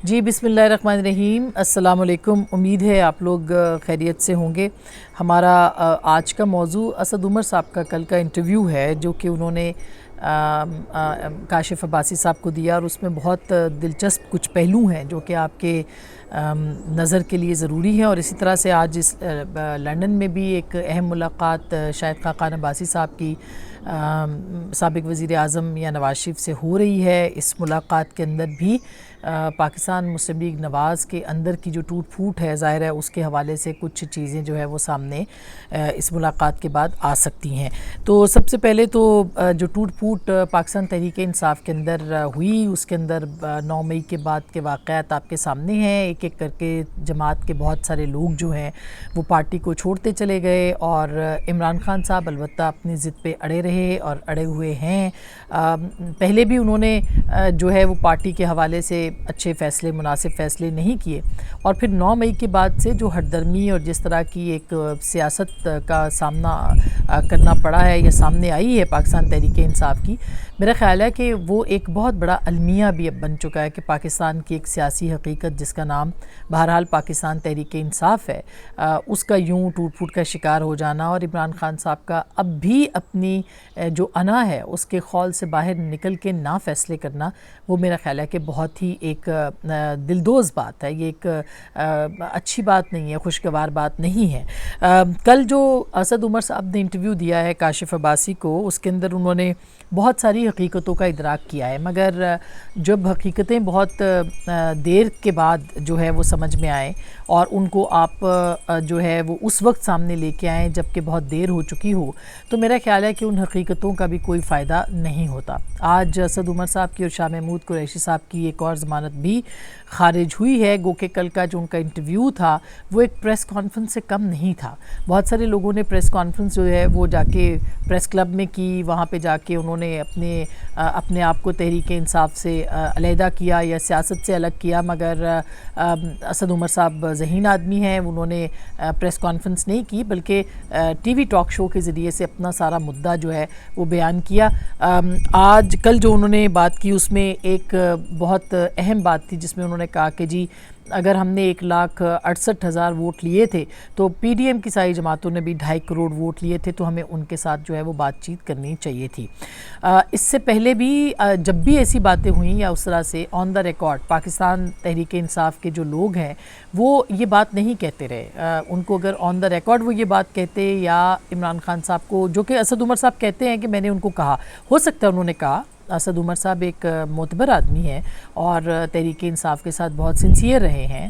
جی بسم اللہ الرحمن الرحیم، السلام علیکم۔ امید ہے آپ لوگ خیریت سے ہوں گے۔ ہمارا آج کا موضوع اسد عمر صاحب کا کل کا انٹرویو ہے جو کہ انہوں نے کاشف عباسی صاحب کو دیا، اور اس میں بہت دلچسپ کچھ پہلو ہیں جو کہ آپ کے نظر کے لیے ضروری ہیں۔ اور اسی طرح سے آج اس لندن میں بھی ایک اہم ملاقات شاہد خاقان عباسی صاحب کی سابق وزیر اعظم یا نواز شریف سے ہو رہی ہے۔ اس ملاقات کے اندر بھی پاکستان مسلم لیگ نواز کے اندر کی جو ٹوٹ پھوٹ ہے، ظاہر ہے اس کے حوالے سے کچھ چیزیں جو ہے وہ سامنے اس ملاقات کے بعد آ سکتی ہیں۔ تو سب سے پہلے تو جو ٹوٹ پھوٹ پاکستان تحریک انصاف کے اندر ہوئی، اس کے اندر 9 مئی کے بعد کے واقعات آپ کے سامنے ہیں۔ ایک ایک کر کے جماعت کے بہت سارے لوگ جو ہیں وہ پارٹی کو چھوڑتے چلے گئے، اور عمران خان صاحب البتہ اپنی ضد پہ اڑے رہے اور اڑے ہوئے ہیں۔ پہلے بھی انہوں نے جو ہے وہ پارٹی کے حوالے سے اچھے فیصلے، مناسب فیصلے نہیں کیے، اور پھر 9 مئی کے بعد سے جو ہٹ درمی اور جس طرح کی ایک سیاست کا سامنا کرنا پڑا ہے یا سامنے آئی ہے پاکستان تحریک انصاف کی، میرا خیال ہے کہ وہ ایک بہت بڑا المیہ بھی اب بن چکا ہے کہ پاکستان کی ایک سیاسی حقیقت جس کا نام بہرحال پاکستان تحریک انصاف ہے، اس کا یوں ٹوٹ پھوٹ کا شکار ہو جانا، اور عمران خان صاحب کا اب بھی اپنی جو انا ہے اس کے خول سے باہر نکل کے نہ فیصلے کرنا، وہ میرا خیال ہے کہ بہت ہی ایک دلدوز بات ہے۔ یہ ایک اچھی بات نہیں ہے، خوشگوار بات نہیں ہے۔ کل جو اسد عمر صاحب نے انٹرویو دیا ہے کاشف عباسی کو، اس کے اندر انہوں نے بہت ساری حقیقتوں کا ادراک کیا ہے، مگر جب حقیقتیں بہت دیر کے بعد جو ہے وہ سمجھ میں آئیں اور ان کو آپ جو ہے وہ اس وقت سامنے لے کے آئیں جب کہ بہت دیر ہو چکی ہو، تو میرا خیال ہے کہ ان حقیقتوں کا بھی کوئی فائدہ نہیں ہوتا۔ آج اسد عمر صاحب کی اور شاہ محمود قریشی صاحب کی ایک اور ضمانت بھی خارج ہوئی ہے، گو کہ کل کا جو ان کا انٹرویو تھا وہ ایک پریس کانفرنس سے کم نہیں تھا۔ بہت سارے لوگوں نے پریس کانفرنس جو ہے وہ جا کے پریس کلب میں کی، وہاں پہ جا کے انہوں نے اپنے آپ کو تحریک انصاف سے علیحدہ کیا یا سیاست سے الگ کیا، مگر اسد عمر صاحب ذہین آدمی ہیں، انہوں نے پریس کانفرنس نہیں کی بلکہ ٹی وی ٹاک شو کے ذریعے سے اپنا سارا مدعا جو ہے وہ بیان کیا۔ آج کل جو انہوں نے بات کی اس میں ایک بہت اہم بات تھی جس میں انہوں نے کہا کہ جی اگر ہم نے 1,68,000 ووٹ لیے تھے تو پی ڈی ایم کی ساری جماعتوں نے بھی 2.5 کروڑ ووٹ لیے تھے، تو ہمیں ان کے ساتھ جو ہے وہ بات چیت کرنی چاہیے تھی۔ اس سے پہلے بھی جب بھی ایسی باتیں ہوئیں یا اس طرح سے آن دا ریکارڈ پاکستان تحریک انصاف کے جو لوگ ہیں وہ یہ بات نہیں کہتے رہے۔ ان کو اگر آن دا ریکارڈ وہ یہ بات کہتے یا عمران خان صاحب کو، جو کہ اسد عمر صاحب کہتے ہیں کہ میں نے ان کو کہا، ہو سکتا ہے انہوں نے کہا، اسد عمر صاحب ایک معتبر آدمی ہیں اور تحریک انصاف کے ساتھ بہت سنسیئر رہے ہیں،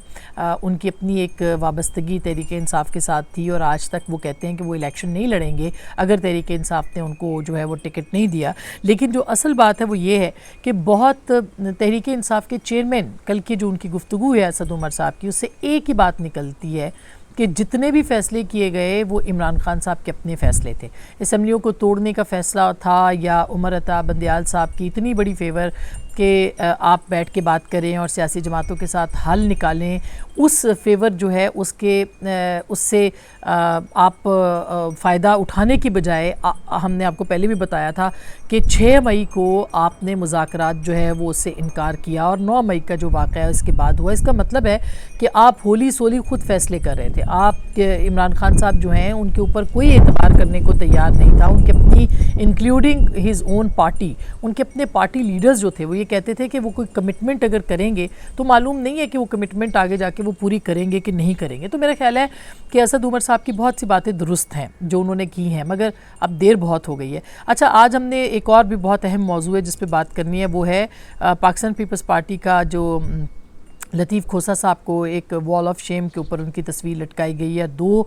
ان کی اپنی ایک وابستگی تحریک انصاف کے ساتھ تھی، اور آج تک وہ کہتے ہیں کہ وہ الیکشن نہیں لڑیں گے اگر تحریک انصاف نے ان کو جو ہے وہ ٹکٹ نہیں دیا۔ لیکن جو اصل بات ہے وہ یہ ہے کہ بہت تحریک انصاف کے چیئرمین کل کی جو ان کی گفتگو ہے اسد عمر صاحب کی، اس سے ایک ہی بات نکلتی ہے کہ جتنے بھی فیصلے کیے گئے وہ عمران خان صاحب کے اپنے فیصلے تھے۔ اسمبلیوں کو توڑنے کا فیصلہ تھا یا عمر عطا بندیال صاحب کی اتنی بڑی فیور کہ آپ بیٹھ کے بات کریں اور سیاسی جماعتوں کے ساتھ حل نکالیں، اس فیور جو ہے اس سے آپ فائدہ اٹھانے کی بجائے ہم نے آپ کو پہلے بھی بتایا تھا کہ 6 مئی کو آپ نے مذاکرات جو ہے وہ اس سے انکار کیا، اور 9 مئی کا جو واقعہ ہے اس کے بعد ہوا۔ اس کا مطلب ہے کہ آپ ہولی سولی خود فیصلے کر رہے تھے۔ آپ عمران خان صاحب جو ہیں ان کے اوپر کوئی اعتبار کرنے کو تیار نہیں تھا، ان کے اپنی انکلوڈنگ ہز اون پارٹی، ان کے اپنے پارٹی لیڈرز جو تھے وہ یہ کہتے تھے کہ وہ کوئی کمٹمنٹ اگر کریں گے تو معلوم نہیں ہے کہ وہ کمٹمنٹ آگے جا کے وہ پوری کریں گے کہ نہیں کریں گے۔ تو میرا خیال ہے کہ اسد عمر صاحب کی بہت سی باتیں درست ہیں جو انہوں نے کی ہیں، مگر اب دیر بہت ہو گئی ہے۔ اچھا، آج ہم نے ایک اور بھی بہت اہم موضوع ہے جس پہ بات کرنی ہے، وہ ہے پاکستان پیپلز پارٹی کا جو لطیف کھوسہ صاحب کو ایک وال آف شیم کے اوپر ان کی تصویر لٹکائی گئی ہے، 2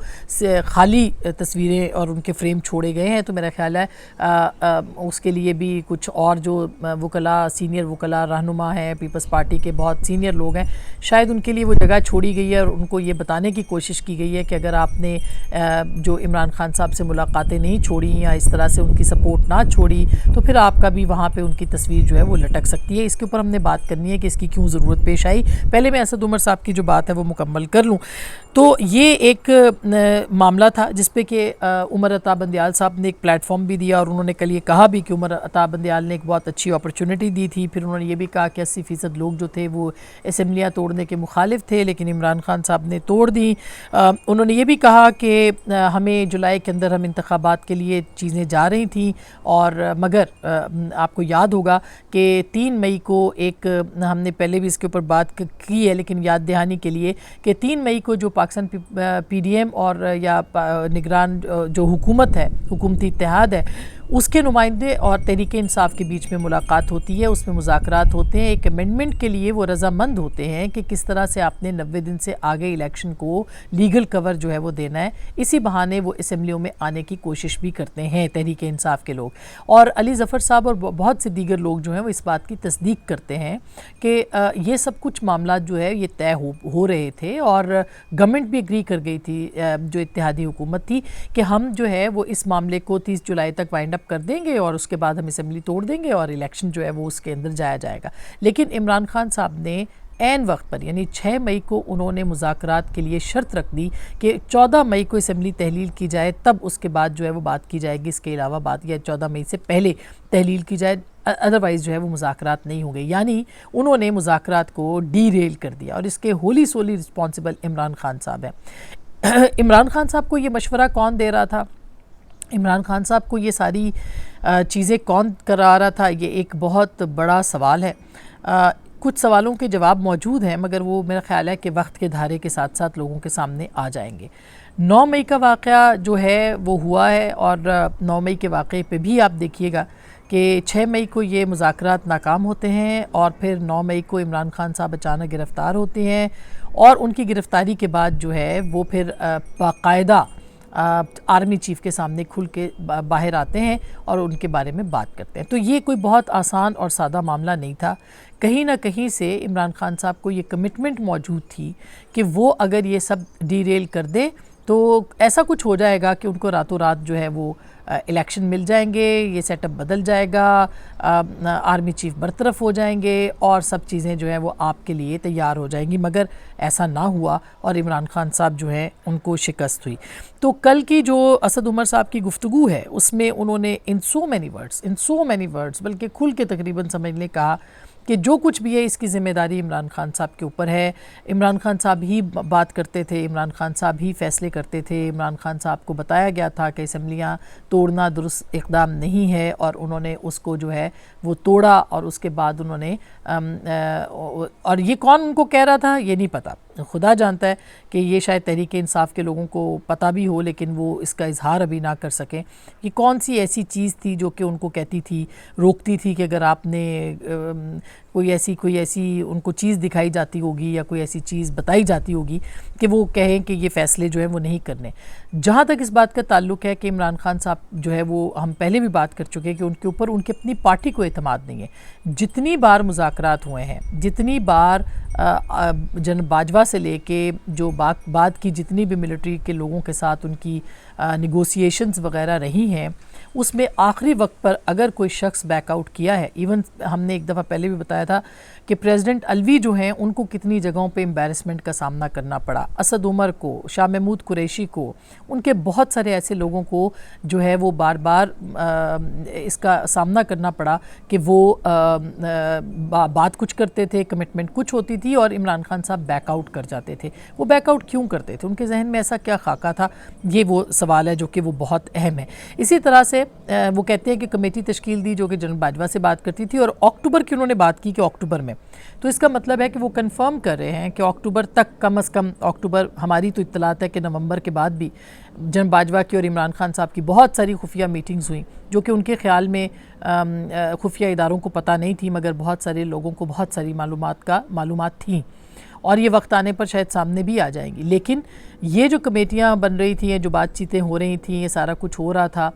خالی تصویریں اور ان کے فریم چھوڑے گئے ہیں۔ تو میرا خیال ہے اس کے لیے بھی کچھ اور جو وکلاء، سینئر وکلاء رہنما ہیں پیپلز پارٹی کے، بہت سینئر لوگ ہیں، شاید ان کے لیے وہ جگہ چھوڑی گئی ہے اور ان کو یہ بتانے کی کوشش کی گئی ہے کہ اگر آپ نے جو عمران خان صاحب سے ملاقاتیں نہیں چھوڑی یا اس طرح سے ان کی سپورٹ نہ چھوڑی تو پھر آپ کا بھی وہاں پہ ان کی تصویر جو ہے وہ لٹک سکتی ہے۔ اس کے اوپر ہم نے بات کرنی ہے کہ اس کی کیوں ضرورت پیش آئی۔ پہلے میں اسد عمر صاحب کی جو بات ہے وہ مکمل کر لوں. تو یہ ایک معاملہ تھا جس پہ کہ عمر عطا بندیال صاحب نے ایک پلیٹ فارم بھی دیا، اور انہوں نے کل یہ کہا بھی کہ عمر عطا بندیال نے ایک بہت اچھی اپرچونٹی دی تھی. پھر انہوں نے یہ بھی کہا کہ 80% لوگ جو تھے وہ اسمبلیاں توڑنے کے مخالف تھے، لیکن عمران خان صاحب نے توڑ دی. انہوں نے یہ بھی کہا کہ ہمیں جولائی کے اندر ہم انتخابات کے لیے چیزیں جا رہی تھیں، اور مگر آپ کو یاد ہوگا کہ 3 مئی کو ایک ہم نے پہلے بھی اس کے اوپر بات کی ہے، لیکن یاد دہانی کے لیے کہ 3 مئی کو جو پاکستان پی ڈی ایم اور یا نگران جو حکومت ہے، حکومتی اتحاد ہے، اس کے نمائندے اور تحریک انصاف کے بیچ میں ملاقات ہوتی ہے. اس میں مذاکرات ہوتے ہیں، ایک امینڈمنٹ کے لیے وہ رضامند ہوتے ہیں کہ کس طرح سے آپ نے 90 دن سے آگے الیکشن کو لیگل کور جو ہے وہ دینا ہے. اسی بہانے وہ اسمبلیوں میں آنے کی کوشش بھی کرتے ہیں تحریک انصاف کے لوگ، اور علی ظفر صاحب اور بہت سے دیگر لوگ جو ہیں وہ اس بات کی تصدیق کرتے ہیں کہ یہ سب کچھ معاملات جو ہے یہ طے ہو رہے تھے، اور گورنمنٹ بھی اگری کر گئی تھی، جو اتحادی حکومت تھی، کہ ہم جو ہے وہ اس معاملے کو 30 جولائی تک وائنڈ اپ کر دیں گے، اور اس کے بعد ہم اسمبلی توڑ دیں گے اور الیکشن جو ہے وہ اس کے اندر جایا جائے گا. لیکن عمران خان صاحب نے عین وقت پر یعنی 6 مئی کو انہوں نے مذاکرات کے لیے شرط رکھ دی کہ 14 مئی کو اسمبلی تحلیل کی جائے، تب اس کے بعد جو ہے وہ بات کی جائے گی. اس کے علاوہ بات یا 14 مئی سے پہلے تحلیل کی جائے، ادروائز جو ہے وہ مذاکرات نہیں ہوں گے. یعنی انہوں نے مذاکرات کو ڈی ریل کر دیا، اور اس کے ہولی سولی رسپانسبل عمران خان صاحب ہیں. عمران خان صاحب کو یہ مشورہ کون دے رہا تھا، عمران خان صاحب کو یہ ساری چیزیں کون کرا رہا تھا، یہ ایک بہت بڑا سوال ہے. کچھ سوالوں کے جواب موجود ہیں، مگر وہ میرا خیال ہے کہ وقت کے دھارے کے ساتھ ساتھ لوگوں کے سامنے آ جائیں گے. 9 مئی کا واقعہ جو ہے وہ ہوا ہے، اور 9 مئی کے واقعے پہ بھی آپ دیکھیے گا کہ 6 مئی کو یہ مذاکرات ناکام ہوتے ہیں، اور پھر 9 مئی کو عمران خان صاحب اچانک گرفتار ہوتے ہیں، اور ان کی گرفتاری کے بعد جو ہے وہ پھر باقاعدہ آرمی چیف کے سامنے کھل کے باہر آتے ہیں اور ان کے بارے میں بات کرتے ہیں. تو یہ کوئی بہت آسان اور سادہ معاملہ نہیں تھا. کہیں نہ کہیں سے عمران خان صاحب کو یہ کمٹمنٹ موجود تھی کہ وہ اگر یہ سب ڈی ریل کر دے تو ایسا کچھ ہو جائے گا کہ ان کو راتوں رات جو ہے وہ الیکشن مل جائیں گے، یہ سیٹ اپ بدل جائے گا، آرمی چیف برطرف ہو جائیں گے، اور سب چیزیں جو ہیں وہ آپ کے لیے تیار ہو جائیں گی. مگر ایسا نہ ہوا، اور عمران خان صاحب جو ہیں ان کو شکست ہوئی. تو کل کی جو اسد عمر صاحب کی گفتگو ہے اس میں انہوں نے ان سو مینی ورڈز بلکہ کھل کے تقریباً سمجھنے کہا کہ جو کچھ بھی ہے اس کی ذمہ داری عمران خان صاحب کے اوپر ہے. عمران خان صاحب ہی بات کرتے تھے، عمران خان صاحب ہی فیصلے کرتے تھے. عمران خان صاحب کو بتایا گیا تھا کہ اسمبلیاں توڑنا درست اقدام نہیں ہے، اور انہوں نے اس کو جو ہے وہ توڑا، اور اس کے بعد انہوں نے اور یہ کون ان کو کہہ رہا تھا یہ نہیں پتا، خدا جانتا ہے کہ یہ شاید تحریک انصاف کے لوگوں کو پتہ بھی ہو، لیکن وہ اس کا اظہار ابھی نہ کر سکیں. یہ کون سی ایسی چیز تھی جو کہ ان کو کہتی تھی، روکتی تھی کہ اگر آپ نے کوئی ایسی ان کو چیز دکھائی جاتی ہوگی یا کوئی ایسی چیز بتائی جاتی ہوگی کہ وہ کہیں کہ یہ فیصلے جو ہیں وہ نہیں کرنے. جہاں تک اس بات کا تعلق ہے کہ عمران خان صاحب جو ہے وہ ہم پہلے بھی بات کر چکے کہ ان کے اوپر ان کی اپنی پارٹی کو اعتماد نہیں ہے. جتنی بار مذاکرات ہوئے ہیں، جتنی بار جنرل باجوہ سے لے کے جو بعد کی جتنی بھی ملٹری کے لوگوں کے ساتھ ان کی نیگوسیشنز وغیرہ رہی ہیں، اس میں آخری وقت پر اگر کوئی شخص بیک آؤٹ کیا ہے، ایون ہم نے ایک دفعہ پہلے بھی بتایا تھا کہ پریزیڈنٹ الوی جو ہیں ان کو کتنی جگہوں پہ امبیرسمنٹ کا سامنا کرنا پڑا، اسد عمر کو، شاہ محمود قریشی کو، ان کے بہت سارے ایسے لوگوں کو جو ہے وہ بار بار اس کا سامنا کرنا پڑا کہ وہ بات کچھ کرتے تھے، کمٹمنٹ کچھ ہوتی تھی، اور عمران خان صاحب بیک آؤٹ کر جاتے تھے. وہ بیک آؤٹ کیوں کرتے تھے؟ ان کے ذہن میں ایسا کیا خاکہ تھا؟ یہ وہ سوال ہے جو کہ وہ بہت اہم ہے. اسی طرح سے وہ کہتے ہیں کہ کمیٹی تشکیل دی جو کہ جنرل باجوہ سے بات کرتی تھی، اور اکتوبر کی انہوں نے بات کی کہ اکتوبر میں، تو اس کا مطلب ہے کہ وہ کنفرم کر رہے ہیں کہ اکتوبر تک، کم از کم اکتوبر، ہماری تو اطلاعات ہے کہ نومبر کے بعد بھی جنرل باجوہ کی اور عمران خان صاحب کی بہت ساری خفیہ میٹنگز ہوئیں جو کہ ان کے خیال میں خفیہ اداروں کو پتہ نہیں تھی، مگر بہت سارے لوگوں کو بہت ساری معلومات تھیں، اور یہ وقت آنے پر شاید سامنے بھی آ جائیں گی. لیکن یہ جو کمیٹیاں بن رہی تھیں، جو بات چیتیں ہو رہی تھیں، یہ سارا کچھ ہو رہا تھا،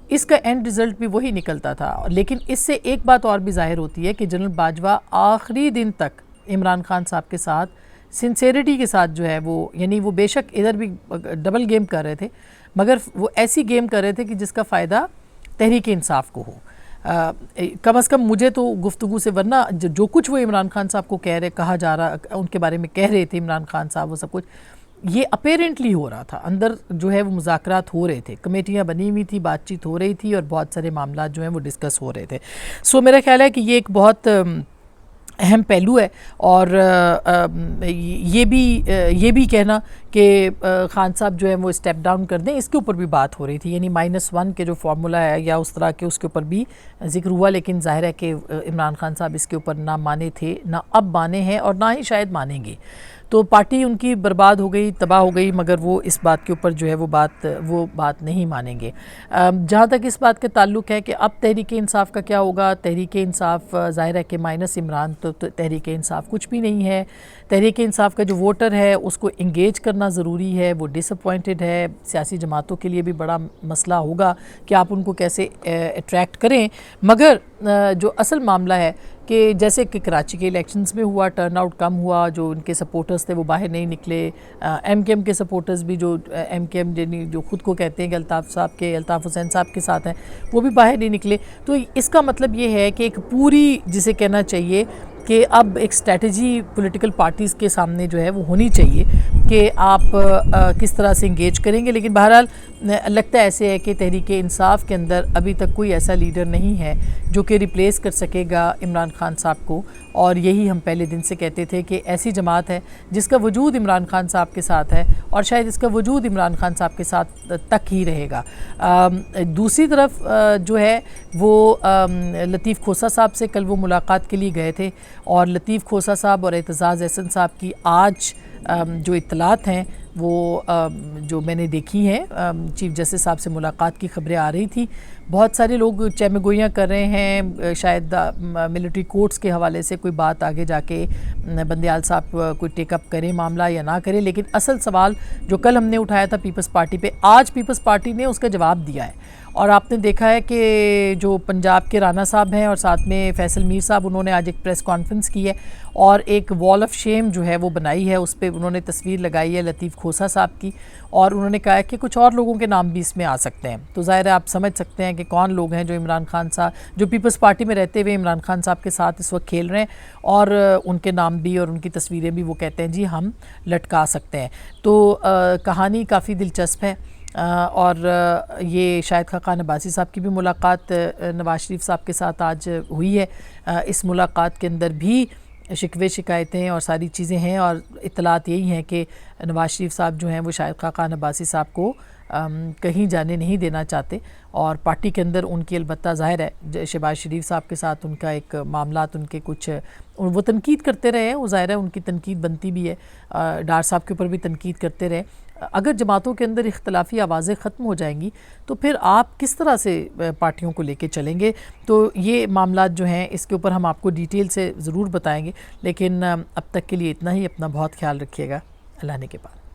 اس کا اینڈ رزلٹ بھی وہی نکلتا تھا. لیکن اس سے ایک بات اور بھی ظاہر ہوتی ہے کہ جنرل باجوہ آخری دن تک عمران خان صاحب کے ساتھ سنسیریٹی کے ساتھ جو ہے وہ، یعنی وہ بے شک ادھر بھی ڈبل گیم کر رہے تھے، مگر وہ ایسی گیم کر رہے تھے کہ جس کا فائدہ تحریک انصاف کو ہو. کم از کم مجھے تو گفتگو سے، ورنہ جو کچھ وہ عمران خان صاحب کو کہا جا رہا، ان کے بارے میں کہہ رہے تھے عمران خان صاحب، وہ سب کچھ یہ اپیرنٹلی ہو رہا تھا، اندر جو ہے وہ مذاکرات ہو رہے تھے، کمیٹیاں بنی ہوئی تھی، بات چیت ہو رہی تھی، اور بہت سارے معاملات جو ہیں وہ ڈسکس ہو رہے تھے. سو میرا خیال ہے کہ یہ ایک بہت اہم پہلو ہے. اور یہ بھی کہنا کہ خان صاحب جو ہے وہ اسٹیپ ڈاؤن کر دیں، اس کے اوپر بھی بات ہو رہی تھی، یعنی -1 کے جو فارمولا ہے یا اس طرح کے، اس کے اوپر بھی ذکر ہوا. لیکن ظاہر ہے کہ عمران خان صاحب اس کے اوپر نہ مانے تھے، نہ اب مانے ہیں، اور نہ ہی شاید مانیں گے. تو پارٹی ان کی برباد ہو گئی، تباہ ہو گئی، مگر وہ اس بات کے اوپر جو ہے وہ بات نہیں مانیں گے. جہاں تک اس بات کا تعلق ہے کہ اب تحریک انصاف کا کیا ہوگا، تحریک انصاف ظاہر ہے کہ مائنس عمران تو تحریک انصاف کچھ بھی نہیں ہے. تحریک انصاف کا جو ووٹر ہے اس کو انگیج کرنا ضروری ہے. وہ ڈس اپوائنٹڈ ہے، سیاسی جماعتوں کے لیے بھی بڑا مسئلہ ہوگا کہ آپ ان کو کیسے اٹریکٹ کریں. مگر جو اصل معاملہ ہے کہ جیسے کہ کراچی کے الیکشنز میں ہوا، ٹرن آؤٹ کم ہوا، جو ان کے سپورٹرز تھے وہ باہر نہیں نکلے. ایم کے ایم کے سپورٹرز بھی، جو ایم کے ایم جو خود کو کہتے ہیں کہ الطاف حسین صاحب کے ساتھ ہیں، وہ بھی باہر نہیں نکلے. تو اس کا مطلب یہ ہے کہ ایک پوری، جسے کہنا چاہیے کہ اب ایک اسٹریٹجی پولیٹیکل پارٹیز کے سامنے جو ہے وہ ہونی چاہیے کہ آپ کس طرح سے انگیج کریں گے. لیکن بہرحال لگتا ایسے ہے کہ تحریک انصاف کے اندر ابھی تک کوئی ایسا لیڈر نہیں ہے جو کہ ریپلیس کر سکے گا عمران خان صاحب کو. اور یہی ہم پہلے دن سے کہتے تھے کہ ایسی جماعت ہے جس کا وجود عمران خان صاحب کے ساتھ ہے، اور شاید اس کا وجود عمران خان صاحب کے ساتھ تک ہی رہے گا. دوسری طرف جو ہے وہ لطیف کھوسہ صاحب سے کل وہ ملاقات کے لیے گئے تھے، اور لطیف کھوسہ صاحب اور اعتزاز احسن صاحب کی آج جو اطلاعات ہیں وہ جو میں نے دیکھی ہیں، چیف جسٹس صاحب سے ملاقات کی خبریں آ رہی تھی. بہت سارے لوگ چہمہ گوئیاں کر رہے ہیں، شاید ملٹری کورٹس کے حوالے سے کوئی بات آگے جا کے بندیال صاحب کوئی ٹیک اپ کریں معاملہ یا نہ کریں. لیکن اصل سوال جو کل ہم نے اٹھایا تھا پیپلز پارٹی پہ، آج پیپلز پارٹی نے اس کا جواب دیا ہے. اور آپ نے دیکھا ہے کہ جو پنجاب کے رانا صاحب ہیں اور ساتھ میں فیصل میر صاحب، انہوں نے آج ایک پریس کانفرنس کی ہے اور ایک وال آف شیم جو ہے وہ بنائی ہے. اس پہ انہوں نے تصویر لگائی ہے لطیف کھوسہ صاحب کی، اور انہوں نے کہا ہے کہ کچھ اور لوگوں کے نام بھی اس میں آ سکتے ہیں. تو ظاہر ہے آپ سمجھ سکتے ہیں کہ کون لوگ ہیں جو عمران خان صاحب، جو پیپلز پارٹی میں رہتے ہوئے عمران خان صاحب کے ساتھ اس وقت کھیل رہے ہیں، اور ان کے نام بھی اور ان کی تصویریں بھی وہ کہتے ہیں جی ہم لٹکا سکتے ہیں. تو کہانی کافی دلچسپ ہے. اور یہ شاہد خاقان عباسی صاحب کی بھی ملاقات نواز شریف صاحب کے ساتھ آج ہوئی ہے. اس ملاقات کے اندر بھی شکوے شکایتیں اور ساری چیزیں ہیں، اور اطلاعات یہی ہیں کہ نواز شریف صاحب جو ہیں وہ شاہد خاقان عباسی صاحب کو کہیں جانے نہیں دینا چاہتے. اور پارٹی کے اندر ان کی البتہ ظاہر ہے شہباز شریف صاحب کے ساتھ ان کا ایک معاملات، ان کے کچھ وہ تنقید کرتے رہے ہیں، وہ ظاہر ہے ان کی تنقید بنتی بھی ہے، ڈار صاحب کے اوپر بھی تنقید کرتے رہے. اگر جماعتوں کے اندر اختلافی آوازیں ختم ہو جائیں گی تو پھر آپ کس طرح سے پارٹیوں کو لے کے چلیں گے؟ تو یہ معاملات جو ہیں اس کے اوپر ہم آپ کو ڈیٹیل سے ضرور بتائیں گے. لیکن اب تک کے لیے اتنا ہی. اپنا بہت خیال رکھیے گا. اللہ نے کے بعد.